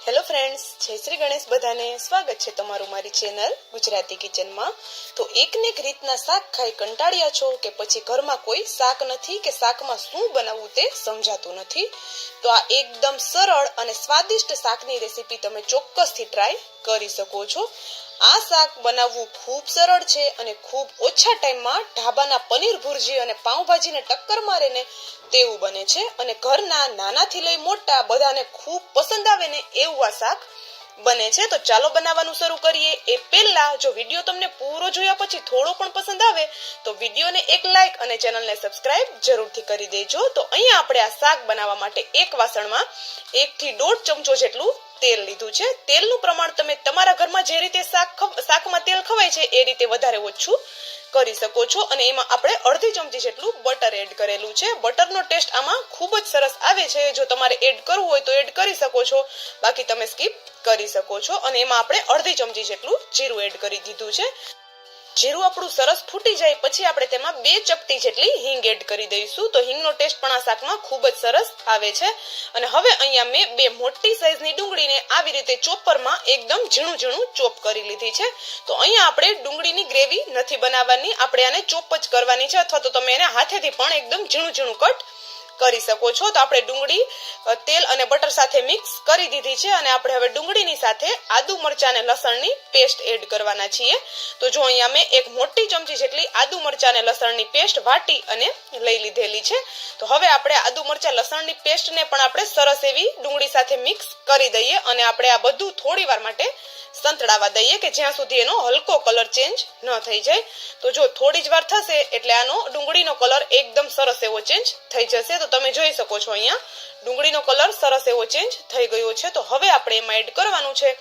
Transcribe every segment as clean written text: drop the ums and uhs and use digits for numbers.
Hello friends, જય શ્રી ગણેશ. બધાને સ્વાગત છે તમારું મારી ચેનલ ગુજરાતી કિચનમાં. તો એકને એક રીતના શાક ખાઈ કંટાળ્યા છો કે પછી ઘરમાં કોઈ શાક નથી કે શાકમાં શું બનાવવું તે સમજાતું નથી, તો આ એકદમ સરળ અને સ્વાદિષ્ટ શાકની રેસીપી તમે ચોક્કસથી ટ્રાય કરી શકો છો. આ શાક બનાવવું ખૂબ સરળ છે અને ખૂબ ઓછા ટાઈમમાં ઢાબાના પનીર ભુરજી અને પાઉંભાજીને ટક્કર મારે ને તેવું બને છે અને ઘરના નાનાથી લઈ મોટા બધાને ખૂબ પસંદ આવે ને એવું આ શાક બને છે. તો ચાલો બનાવવાનું શરૂ કરીએ. એ પહેલા જો વિડીયો તમને પૂરો જોયા પછી થોડો પણ પસંદ આવે તો વિડીયોને એક લાઈક અને ચેનલને સબસ્ક્રાઇબ જરૂરથી કરી દેજો. તો અહીંયા આપણે આ શાક બનાવવા માટે એક વાસણમાં 1 થી 1.5 ચમચો જેટલું તેલ લીધું છે. તેલનું પ્રમાણ તમે તમારા ઘરમાં જે રીતે શાકમાં તેલ ખવાય છે એ રીતે વધારે ઓછું કરી શકો છો. અને એમાં આપણે અડધી ચમચી જેટલું બટર એડ કરેલું છે. બટરનો ટેસ્ટ આમાં ખૂબ જ સરસ આવે છે. જો તમારે એડ કરવું હોય તો એડ કરી શકો છો, બાકી તમે સ્કીપ કરી શકો છો. અને એમાં આપણે અડધી ચમચી જેટલું જીરું એડ કરી દીધું છે. જીરું આપણું સરસ ફૂટી જાય પછી આપણે તેમાં 2 ચપટી જેટલી હિંગ એડ કરી દઈશું. તો હિંગનો ટેસ્ટ પણ આ શાકમાં ખૂબ જ સરસ આવે છે. અને હવે અહીંયા મેં 2 મોટી સાઈઝની ડુંગળીને આવી રીતે ચોપરમાં એકદમ ઝીણું ઝીણું ચોપ કરી લીધી છે. તો અહીંયા આપણે ડુંગળીની ગ્રેવી નથી બનાવવાની, આપણે આને ચોપ જ કરવાની છે, અથવા તો તમે એને હાથેથી પણ એકદમ ઝીણું ઝીણું કટ કરી શકો છો. તો આપણે ડુંગળી તેલ અને બટર સાથે મિક્સ કરી દીધી છે અને આપણે હવે ડુંગળીની સાથે આદુ મરચાં અને લસણની પેસ્ટ એડ કરવાના છીએ. તો જો અહીંયા મેં 1 મોટી ચમચી જેટલી આદુ મરચાં અને લસણની પેસ્ટ વાટી અને લઈ લીધેલી છે. તો હવે આપણે આદુ મરચાં લસણની પેસ્ટને પણ આપણે સરસ એવી ડુંગળી સાથે મિક્સ કરી દઈએ અને આપણે આ બધું થોડી વાર માટે સંતળાવા દઈએ કે જ્યાં સુધી એનો હલકો કલર ચેન્જ ન થઈ જાય. તો જો થોડી જ વાર થશે એટલે આનો ડુંગળીનો કલર એકદમ સરસ એવો ચેન્જ થઈ જશે. તો તમે જોઈ શકો છો અહીંયા ડુંગળીનો કલર સરસ એવો ચેન્જ થઈ ગયો છે. તો હવે આપણે એમાં એડ કરવાનું છે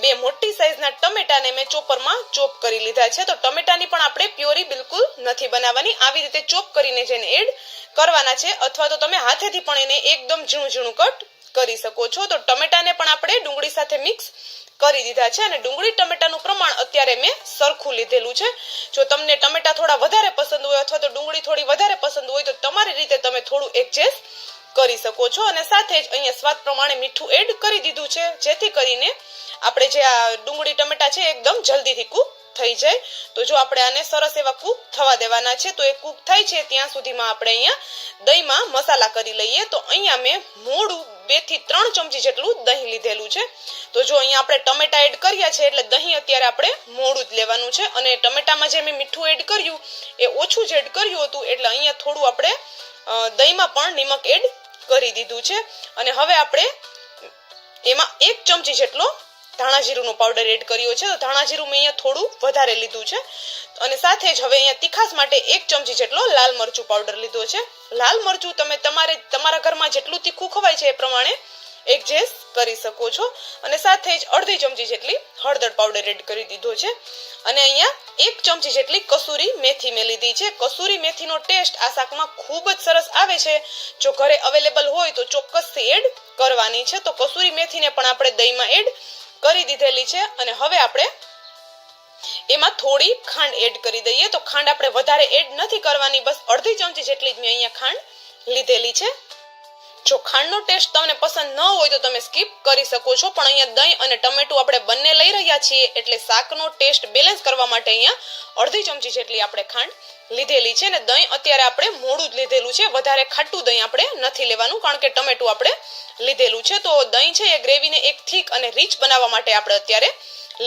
2 મોટી સાઈઝના ટમેટાને મેં ચોપરમાં ચોપ કરી લીધા છે. તો ટમેટાની પણ આપણે પ્યોરી બિલકુલ નથી બનાવવાની, આવી રીતે ચોપ કરીને જેને એડ કરવાના છે, અથવા તો તમે હાથેથી પણ એને એકદમ ઝીણું ઝીણું કટ કરી શકો છો. તો ટમેટાને પણ આપણે ડુંગળી સાથે મિક્સ કરી દીધા છે અને ડુંગળી ટમેટાનું પ્રમાણ અત્યારે મેં સરખું લીધેલું છે. જો તમને ટમેટા થોડા વધારે પસંદ હોય અથવા તો ડુંગળી થોડી વધારે પસંદ હોય તો તમારી રીતે તમે થોડું એડજસ્ટ કરી શકો છો. અને સાથે જ અહીંયા સ્વાદ પ્રમાણે મીઠું એડ કરી દીધું છે, જેથી કરીને આપણે જે આ ડુંગળી ટમેટા છે એકદમ જલ્દીથી કૂક થઈ જાય. તો જો આપણે આને સરસ એવા કૂક થવા દેવાના છે. તો એ કૂક થાય છે ત્યાં સુધીમાં આપણે અહીંયા દહીંમાં મસાલા કરી લઈએ. તો અહીંયા મેં મોડું 2 થી 3 ચમચી જેટલું દહીં લીધેલું છે. તો જો અહીંયા આપણે ટમેટા એડ કર્યા છે એટલે દહીં અત્યારે આપણે મોડું જ લેવાનું છે. અને ટમેટામાં જે મેં મીઠું એડ કર્યું એ ઓછું જ એડ કર્યું હતું એટલે અહીંયા થોડું આપણે દહીંમાં પણ નિમક એડ કરી દીધું છે. અને હવે આપણે એમાં 1 ચમચી જેટલો ધાણા જીરુંનો પાવડર એડ કર્યો છે. તો ધાણા જીરું મેં અહીંયા થોડું વધારે લીધું છે. અને સાથે જ હવે અહીંયા તીખાસ માટે 1 ચમચી જેટલો લાલ મરચું પાવડર લીધો છે. લાલ મરચું તમે તમારા ઘરમાં જેટલું તીખું ખવાય છે એ પ્રમાણે એડજસ્ટ કરી શકો છો. અને સાથે જ અડધી ચમચી જેટલી હળદર પાવડર એડ કરી દીધો છે. અને અહીંયા 1 ચમચી જેટલી કસૂરી મેથી મેં લીધી છે. કસૂરી મેથીનો ટેસ્ટ આ શાકમાં ખૂબ જ સરસ આવે છે. જો ઘરે અવેલેબલ હોય તો ચોક્કસથી એડ કરવાની છે. તો કસૂરી મેથીને પણ આપણે દહીંમાં એડ કરી દીધેલી છે. અને હવે આપણે એમાં થોડી ખાંડ એડ કરી દઈએ. તો ખાંડ આપણે વધારે એડ નથી કરવાની, બસ અડધી ચમચી જેટલી જ મેં અહીંયા ખાંડ લીધેલી છે. જો ખાંડનો ટેસ્ટ તમને પસંદ ન હોય તો તમે સ્કીપ કરી શકો છો, પણ અહીંયા દહીં અને ટમેટું આપણે બંને લઈ રહ્યા છીએ એટલે શાકનો ટેસ્ટ બેલેન્સ કરવા માટે અહીંયા અડધી ચમચી જેટલી આપણે ખાંડ લીધેલી છે. ને દહીં અત્યારે આપણે મોડું જ લીધેલું છે, વધારે ખાટું દહીં આપણે નથી લેવાનું કારણ કે ટમેટું આપણે લીધેલું છે. તો દહીં છે એ ગ્રેવીને એક થીક અને રીચ બનાવવા માટે આપણે અત્યારે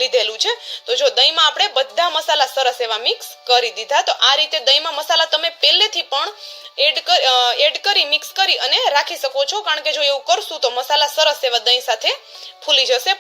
લીધેલું છે. તો જો દહીંમાં આપણે બધા મસાલા સરસ એવા મિક્સ કરી દીધા. તો આ રીતે દહીંમાં મસાલા તમે પહેલેથી પણ એડ કરી મિક્સ કરી અને રાખી શકો છો, કારણ કે જો એવું કરશું તો મસાલા સરસ એવા દહીં સાથે ફૂલી જશે.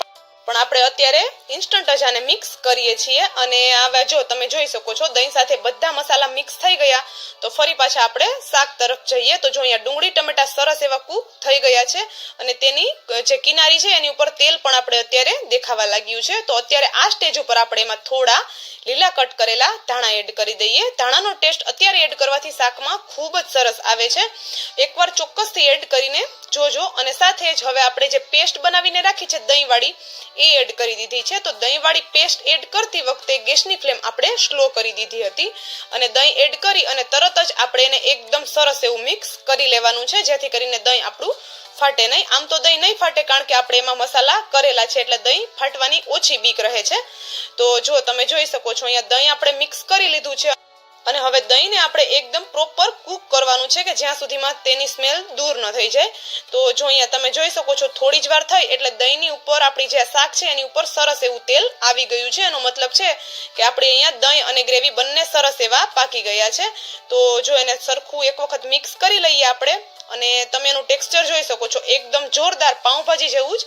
પણ આપણે અત્યારે ઇન્સ્ટન્ટ જ આને મિક્સ કરીએ છીએ. અને હવે જો તમે જોઈ શકો છો દહીં સાથે બધા મસાલા મિક્સ થઈ ગયા. તો ફરી પાછા આપણે શાક તરફ જઈએ. તો જો અહીંયા ડુંગળી ટમેટા સરસ એવા કૂક થઈ ગયા છે અને તેની જે કિનારી છે એની ઉપર તેલ પણ આપણે અત્યારે દેખાવા લાગ્યું છે. તો અત્યારે આ સ્ટેજ ઉપર આપણે એમાં થોડા લીલા કટ કરેલા ધાણા એડ કરી દઈએ. ધાણાનો ટેસ્ટ અત્યારે એડ કરવાથી શાકમાં ખૂબ જ સરસ આવે છે. એકવાર ચોક્કસથી એડ કરીને જોજો. અને સાથે જ હવે આપણે જે પેસ્ટ બનાવીને રાખી છે દહીંવાળી એ એડ કરી દીધી છે. તો દહીંવાળી પેસ્ટ એડ કરતી વખતે ગેસની ફ્લેમ આપણે સ્લો કરી દીધી હતી અને દહીં એડ કરી અને તરત જ આપણે એને એકદમ સરસ એવું મિક્સ કરી લેવાનું છે, જેથી કરીને દહીં આપણું ફાટે નહીં. આમ તો દહીં નહીં ફાટે કારણ કે આપણે એમાં મસાલા કરેલા છે એટલે દહીં ફાટવાની ઓછી બીક રહે છે. તો જો તમે જોઈ શકો છો અહીંયા દહીં આપણે મિક્સ કરી લીધું છે અને હવે દહીંને આપણે એકદમ પ્રોપર કૂક કરવાનું છે કે જ્યાં સુધીમાં તેની સ્મેલ દૂર ન થઈ જાય. તો જો અહીંયા તમે જોઈ શકો છો થોડી જ વાર થઈ એટલે દહીંની ઉપર આપણી જે શાક છે એની ઉપર સરસ એવું તેલ આવી ગયું છે. એનો મતલબ છે કે આપણે અહીંયા દહીં અને ગ્રેવી બંને સરસ એવા પાકી ગયા છે. તો જો એને સરખું એક વખત મિક્સ કરી લઈએ આપણે અને તમે એનું ટેક્સચર જોઈ શકો છો એકદમ જોરદાર પાઉંભાજી જેવું જ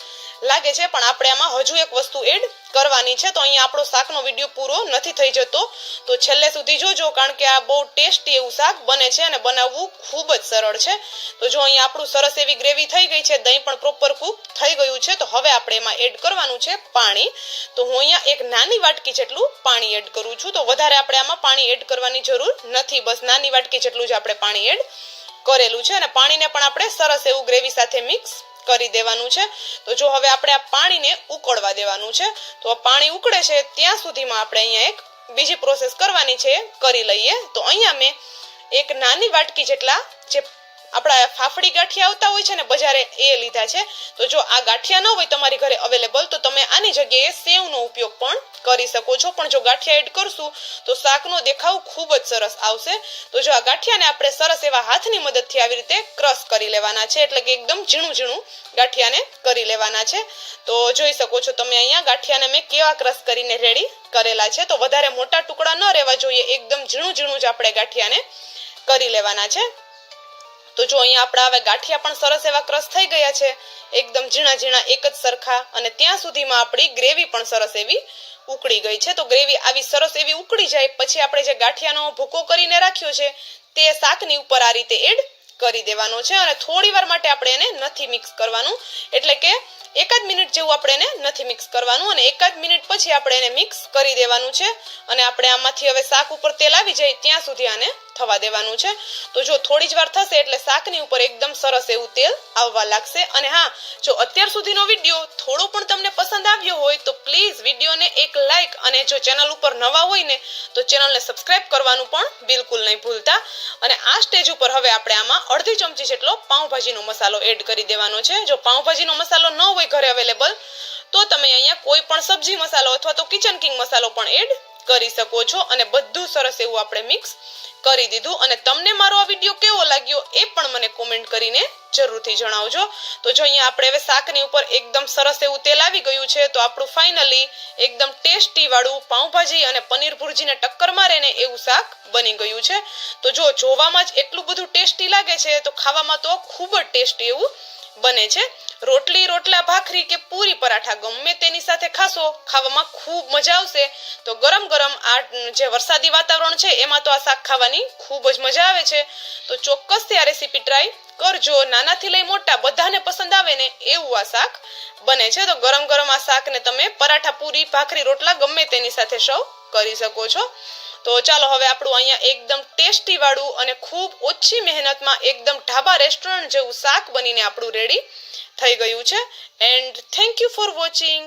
લાગે છે. પણ આપણે આમાં હજુ એક વસ્તુ એડ કરવાની છે. તો અહીંયા આપણો શાકનો વિડીયો પૂરો નથી થઈ જતો તો છેલ્લે સુધી જોજો કારણ કે આ બહુ ટેસ્ટી એવું શાક બને છે અને બનાવવું ખૂબ જ સરળ છે. તો જો અહીંયા આપણું સરસ એવી ગ્રેવી થઈ ગઈ છે, દહીં પણ પ્રોપર કૂક થઈ ગયું છે. તો હવે આપણે એમાં એડ કરવાનું છે પાણી. તો હું અહીંયા એક નાની વાટકી જેટલું પાણી એડ કરું છું. તો વધારે આપણે આમાં પાણી એડ કરવાની જરૂર નથી, બસ નાની વાટકી જેટલું જ આપણે પાણી એડ કરેલું છે અને પાણીને પણ આપણે સરસ એવું ગ્રેવી સાથે મિક્સ કરી દેવાનું છે. તો જો હવે આપણે આ પાણીને ઉકળવા દેવાનું છે. તો પાણી ઉકળે છે ત્યાં સુધીમાં આપણે અહીંયા એક બીજી પ્રોસેસ કરવાની છે કરી લઈએ. તો અહીંયા મેં એક નાની વાટકી જેટલા જે આપણા ફાફડી ગાંઠિયા આવતા હોય છે ને બજારે એ લીધા છે. તો જો આ ગાંઠિયા ન હોય તમારી ઘરે અવેલેબલ તો તમે આની જગ્યાએ સેવનો ઉપયોગ પણ કરી શકો છો. પણ જો ગાંઠિયા એડ કરશું તો શાકનો દેખાવ ખૂબ જ સરસ આવશે. તો જો આ ગાંઠિયાને આપણે સરસ એવા હાથની મદદથી આવી રીતે ક્રશ કરી લેવાના છે એટલે કે એકદમ ઝીણું ઝીણું ગાંઠિયાને કરી લેવાના છે. તો જોઈ શકો છો તમે અહીંયા ગાંઠિયાને મેં કેવા ક્રશ કરીને રેડી કરેલા છે. તો વધારે મોટા ટુકડા ન રહેવા જોઈએ, એકદમ ઝીણું ઝીણું જ આપણે ગાંઠિયાને કરી લેવાના છે. તો જો અહીંયા આપણા હવે ગાંઠિયા પણ સરસ એવા ક્રશ થઈ ગયા છે, એકદમ ઝીણા ઝીણા એક જ સરખા. અને ત્યાં સુધીમાં આપણી ગ્રેવી પણ સરસ એવી ઉકળી ગઈ છે. તો ગ્રેવી આવી સરસ એવી ઉકળી જાય પછી આપણે જે ગાંઠિયાનો ભૂકો કરીને રાખ્યો છે તે શાકની ઉપર આ રીતે એડ કરી દેવાનો છે અને થોડી વાર માટે આપણે એને નથી મિક્સ કરવાનું, એટલે કે એકાદ મિનિટ જેવું આપણે એને નથી મિક્સ કરવાનું અને એકાદ મિનિટ પછી આપણે એને મિક્સ કરી દેવાનું છે. અને આપણે આમાંથી હવે શાક ઉપર તેલ આવી જાય ત્યાં સુધી આને થવા દેવાનું છે. તો જો થોડી જ વાર થશે એટલે શાકની ઉપર એકદમ સરસ એવું તેલ આવવા લાગશે. અને હા, જો અત્યાર સુધીનો વિડીયો થોડો પણ તમને પસંદ આવ્યો હોય તો પ્લીઝ વિડીયોને એક લાઈક અને જો ચેનલ ઉપર નવા હોય ને તો ચેનલને સબસ્ક્રાઇબ કરવાનું પણ બિલકુલ નહીં ભૂલતા. અને આ સ્ટેજ ઉપર હવે આપણે આમાં અડધી ચમચી જેટલો પાઉંભાજીનો મસાલો એડ કરી દેવાનો છે. જો પાઉંભાજીનો મસાલો ન હોય ઘરે અવેલેબલ તો તમે અહીંયા કોઈ પણ સબ્જી મસાલો અથવા તો કિચન કિંગ મસાલો પણ એડ કરી શકો છો. અને બધું સરસ એવું આપણે મિક્સ કરી દીધું. અને તમને મારો આ વિડીયો કેવો લાગ્યો એ પણ મને કોમેન્ટ કરીને જરૂરથી જણાવજો. તો જો અહીંયા આપણે હવે શાકની ઉપર એકદમ સરસ એવું તેલ આવી ગયું છે તો આપણું ફાઇનલી એકદમ ટેસ્ટી વાળું પાઉંભાજી અને પનીર ભુરજીને ટક્કર મારે ને એવું શાક બની ગયું છે. તો જો જોવામાં જ એટલું બધું ટેસ્ટી લાગે છે તો ખાવામાં તો ખૂબ જ ટેસ્ટી એવું બને છે. રોટલી, રોટલા, ભાખરી કે પૂરી પરાઠા ગમે તેની સાથે ખાશો, ખાવામાં ખૂબ મજા આવશે. તો ગરમ ગરમ આ જે વરસાદી વાતાવરણ છે એમાં તો આ શાક ખાવાની ખૂબ જ મજા આવે છે. તો ચોક્કસથી આ રેસીપી ટ્રાય કરજો. નાનાથી લઈ મોટા બધાને પસંદ આવે ને એવું આ શાક બને છે. તો ગરમ ગરમ આ શાકને તમે પરાઠા, પૂરી, ભાખરી, રોટલા ગમે તેની સાથે સર્વ કરી શકો છો. તો ચાલો હવે આપણું અહીંયા એકદમ ટેસ્ટી વાળું અને ખૂબ ઓછી મહેનતમાં એકદમ ઢાબા રેસ્ટોરન્ટ જેવું શાક બનીને આપણું રેડી થઈ ગયું છે. And thank you for watching.